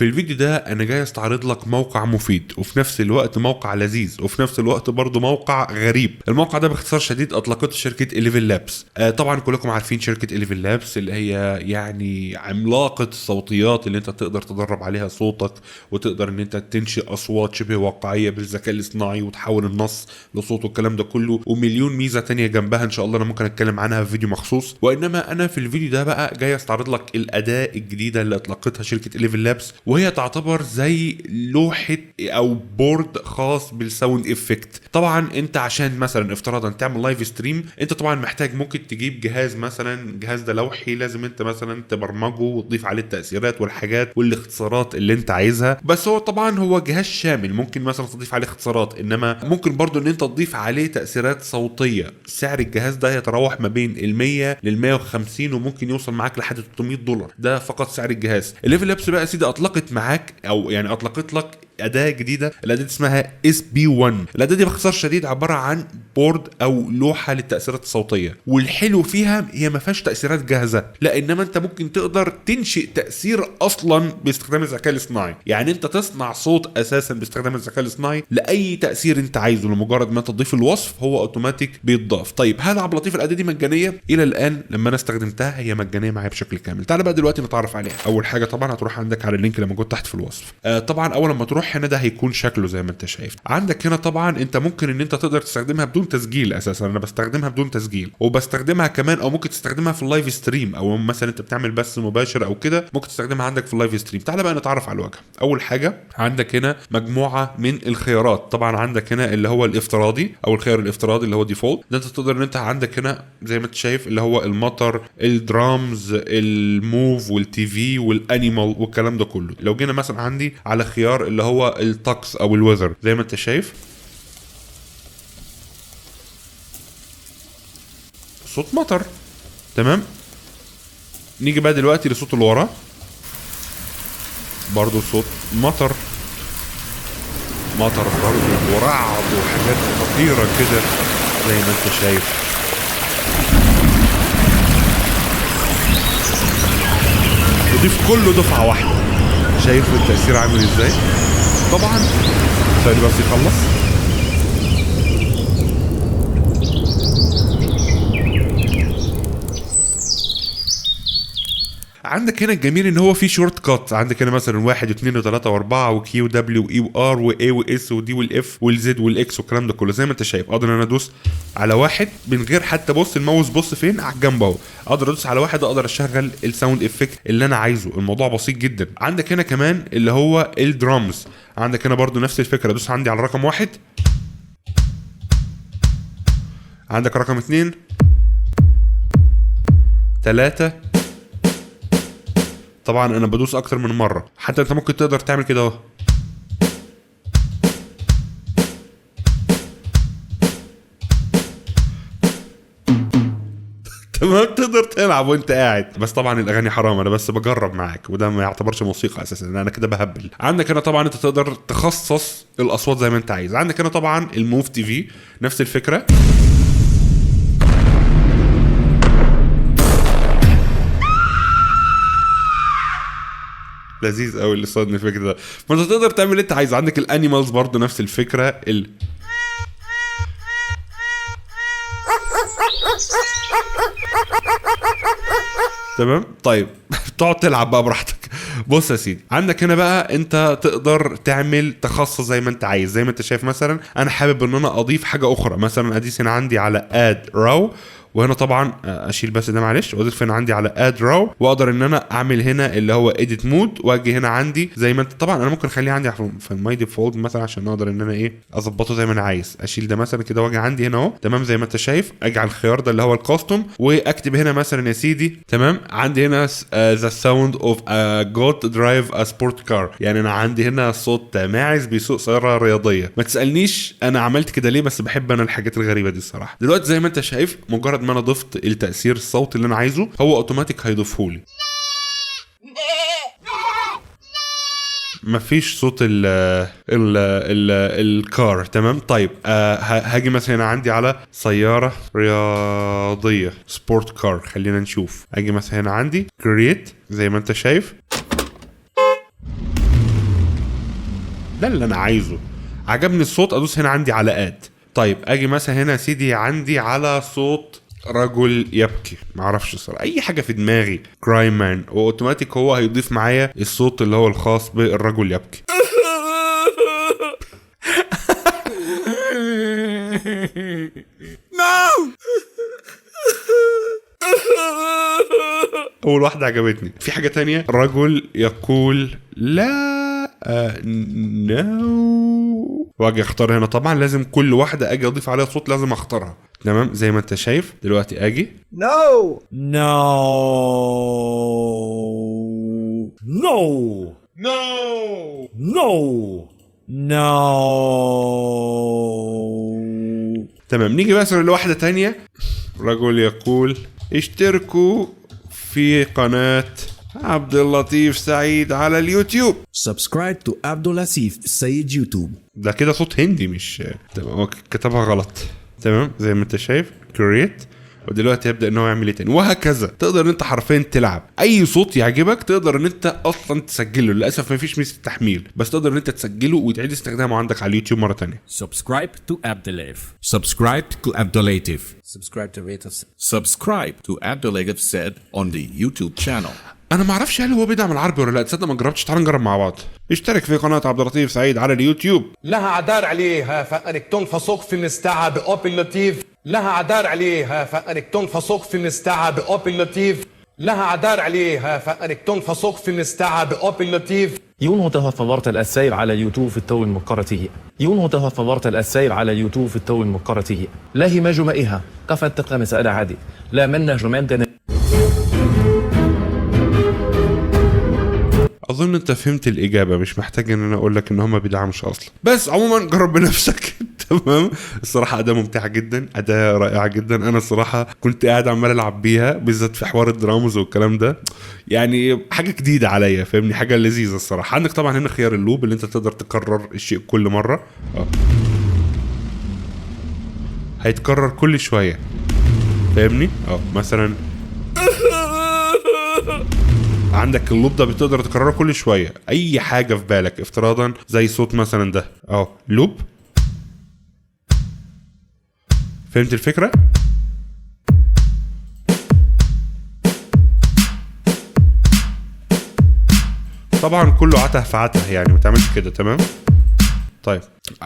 في الفيديو ده انا جاي استعرض لك موقع مفيد وفي نفس الوقت موقع لذيذ وفي نفس الوقت برضه موقع غريب. الموقع ده باختصار شديد اطلقته شركه 11 لابس. طبعا كلكم عارفين شركه 11 لابس اللي هي يعني عملاقه الصوتيات اللي انت تقدر تدرب عليها صوتك وتقدر ان انت تنشئ اصوات شبه واقعيه بالذكاء الاصطناعي وتحول النص لصوت والكلام ده كله، ومليون ميزه تانية جنبها ان شاء الله انا ممكن اتكلم عنها في فيديو مخصوص. وانما انا في الفيديو ده بقى جاي استعرض لك الاداه الجديده اللي اطلقتها شركه 11 لابس، وهي تعتبر زي لوحه او بورد خاص بالساوند افكت. طبعا انت عشان مثلا افتراضا تعمل لايف ستريم انت طبعا محتاج ممكن تجيب جهاز، مثلا الجهاز ده لوحي لازم انت مثلا تبرمجه وتضيف عليه التاثيرات والحاجات والاختصارات اللي انت عايزها. بس هو طبعا هو جهاز شامل، ممكن مثلا تضيف عليه اختصارات، انما ممكن برضو ان انت تضيف عليه تاثيرات صوتيه. سعر الجهاز ده يتراوح ما بين ال100 لل150 وممكن يوصل معاك لحد $300. ده فقط سعر الجهاز. 11 لابس بقى يا سيدي اطلقت معاك او يعني اطلقت لك اداه جديده، الاداه دي اسمها SB1. الاداه دي باختصار شديد عباره عن بورد او لوحه للتاثيرات الصوتيه، والحلو فيها هي ما فيهاش تاثيرات جاهزه، لا انما انت ممكن تقدر تنشئ تاثير اصلا باستخدام الذكاء الاصطناعي. يعني انت تصنع صوت اساسا باستخدام الذكاء الاصطناعي لاي تاثير انت عايزه، لمجرد ما تضيف الوصف هو اوتوماتيك بيتضاف. طيب هل عبد اللطيف الاداه دي مجانيه؟ الى الان لما انا استخدمتها هي مجانيه معايا بشكل كامل. تعال بقى دلوقتي نتعرف عليها. اول حاجه طبعا هتروح عندك على اللينك اللي موجود تحت في الوصف. طبعا اول ما تروح هنا ده هيكون شكله زي ما انت شايف. عندك هنا طبعا انت ممكن ان انت تقدر تستخدمها بدون تسجيل. اساسا انا بستخدمها بدون تسجيل، وبستخدمها كمان او ممكن تستخدمها في اللايف ستريم، او مثلا انت بتعمل بث مباشر او كده ممكن تستخدمها عندك في اللايف ستريم. تعال بقى نتعرف على الواجهه. اول حاجه عندك هنا مجموعه من الخيارات. طبعا عندك هنا اللي هو الافتراضي او الخيار الافتراضي اللي هو ديفولت، ده انت تقدر ان انت عندك هنا زي ما انت شايف اللي هو المطر، الدرامز، الموف والتي في والانيمال والكلام ده كله. لو جينا مثلا عندي على خيار اللي هو الطقس او الويذر زي ما انت شايف صوت مطر، تمام. نيجي بقى دلوقتي لصوت اللي ورا، برضو صوت مطر برضو ورعد وحاجات خطيرة كده زي ما انت شايف. وضيف كله دفعة واحدة، شايف التأثير عامل ازاي؟ طبعا ثاني بس يخلص. عندك هنا الجميل ان هو في شورت كات. عندك هنا مثلا 1 و2 و3 و4 وكيو دبليو واي وار واي واس ودي والاف والزد والاكس والكلام ده كله زي ما انت شايف. اقدر ان انا ادوس على واحد من غير حتى بص الماوس بص فين على الجنب اهو، اقدر ادوس على واحد اقدر اشغل الساوند افكت اللي انا عايزه. الموضوع بسيط جدا. عندك هنا كمان اللي هو الدرامز. عندك هنا برضو نفس الفكره، ادوس عندي على رقم 1، عندك رقم 2 3. طبعا انا بدوس اكتر من مره، حتى انت ممكن تقدر تعمل كده اهو. تمام، تقدر تلعب وانت قاعد. بس طبعا الاغاني حرام، انا بس بجرب معاك وده ما يعتبرش موسيقى اساسا، انا كده بهبل. عندك هنا طبعا انت تقدر تخصص الاصوات زي ما انت عايز. عندك هنا طبعا الموف تي في نفس الفكره. لذيذ قوي اللي صادني الفكره ده. فانت تقدر تعمل اللي انت عايزه. عندك الانيمالز برضو نفس الفكره تمام. طيب تقعد تلعب بقى براحتك. بص يا سيدي، عندك هنا بقى انت تقدر تعمل تخصص زي ما انت عايز. زي ما انت شايف مثلا انا حابب ان انا اضيف حاجه اخرى، مثلا اديس هنا عندي على اد راو، وهنا طبعا اشيل بس ده معلش، واضيف هنا عندي على اد راو، واقدر ان انا اعمل هنا اللي هو اديت مود، واجي هنا عندي زي ما انت. طبعا انا ممكن اخليه عندي في الماي ديفولت مثلا عشان اقدر ان انا ايه اظبطه زي ما انا عايز. اشيل ده مثلا كده واجي عندي هنا اهو، تمام زي ما انت شايف. اجي على الخيار ده اللي هو الكاستم واكتب هنا مثلا يا سيدي، تمام. عندي هنا ذا ساوند اوف ا جوت درايف ا سبورت كار، يعني انا عندي هنا صوت ماعز بيسوق سياره رياضيه. ما تسالنيش انا عملت كده ليه، بس بحب انا الحاجات الغريبه دي الصراحه. دلوقتي زي ما انت شايف مجرد ما انا ضفت التاثير الصوتي اللي انا عايزه هو اوتوماتيك هيضيفه لي. مفيش صوت الكار، تمام. طيب هاجي مثلا عندي على سيارة رياضية سبورت كار، خلينا نشوف. اجي مثلا عندي كرييت زي ما انت شايف، ده اللي انا عايزه. عجبني الصوت ادوس هنا عندي على اد. طيب اجي مثلا هنا يا سيدي عندي على صوت رجل يبكي، معرفش صراحة اي حاجة في دماغي كرايم مان، واوتوماتيك هو هيضيف معايا الصوت اللي هو الخاص بالرجل يبكي. اول واحدة عجبتني. في حاجة تانية، رجل يقول لا نو، واجي اختار هنا. طبعا لازم كل واحدة اجي اضيف عليها صوت لازم اختارها، تمام زي ما انت شايف دلوقتي. اجي نو No. No. نو No. تمام. نيجي مثلا لواحدة تانية، رجل يقول اشتركوا في قناة عبد اللطيف سعيد على اليوتيوب. Subscribe to Abdulatif Said YouTube. ده كده صوت هندي مش تمام، هو كتبها غلط. تمام زي ما انت شايف كرييت، ودلوقتي يبدا ان هو يعمل ايه تاني، وهكذا. تقدر ان انت حرفيا تلعب اي صوت يعجبك، تقدر ان انت اصلا تسجله. للاسف ما فيش ميزه تحميل، بس تقدر ان انت تسجله وتعيد استخدامه عندك على اليوتيوب مره تانية. Subscribe to Abdelatif. Subscribe to Abdulatif. Subscribe to Abdulatif. Subscribe to Abdulatif said on the YouTube channel. انا ما اعرفش هل هو بيدعم العربي ولا لا، تصدق ما جربتش. تعال نجرب مع بعض. اشترك في قناه عبد اللطيف سعيد على اليوتيوب. لها عدار عليها فانك تنفسق في النستاعة بأوبن لطيف. لها عدار عليها فانك تنفسق في النستاعة بأوبن لطيف. لها عدار عليها فانك تنفسق في النستاعة بأوبن لطيف. يونهو فضرت السير على اليوتيوب في التو المقرته. يونهو فضرت السير على اليوتيوب في التو المقرته. لا هي جمائها قفت تقى مسألة عادي. لا من جمعين. اظن انت فهمت الاجابه، مش محتاج ان انا اقول لك ان هم بيدعموش اصلا. بس عموما جرب بنفسك. تمام. الصراحه اداه ممتعه جدا، اداه رائعه جدا. انا الصراحه كنت قاعد عمال العب بيها، بالذات في حوار الدرامز والكلام ده، يعني حاجه جديده عليا فاهمني، حاجه لذيذه الصراحه. عندك طبعا هنا خيار اللوب اللي انت تقدر تكرر الشيء كل مره. هيتكرر كل شويه فاهمني. مثلا عندك اللوب ده بتقدر تكرره كل شويه، اي حاجه في بالك افتراضا زي صوت مثلا ده لوب. فهمت الفكره؟ طبعا كله عته في عته يعني، ما تعملش كده. تمام. طيب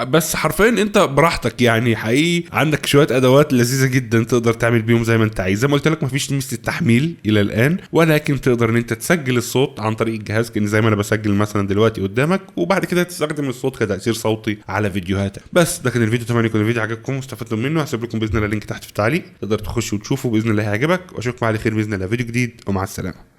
بس حرفيا انت براحتك يعني، حقيقي عندك شويه ادوات لذيذه جدا تقدر تعمل بيهم زي ما انت عايز. زي ما قلت لك مفيش ميزه التحميل الى الان، ولكن تقدر ان انت تسجل الصوت عن طريق الجهاز، كأن زي ما انا بسجل مثلا دلوقتي قدامك، وبعد كده تستخدم الصوت كتاثير صوتي على فيديوهاتك. بس ده كان الفيديو. اتمنى يكون الفيديو عجبكم واستفدتم منه. هسيب لكم باذن الله لينك تحت في التعليق، تقدر تخش وتشوفه باذن الله هيعجبك، واشوفكم على خير باذن الله فيديو جديد، ومع السلامه.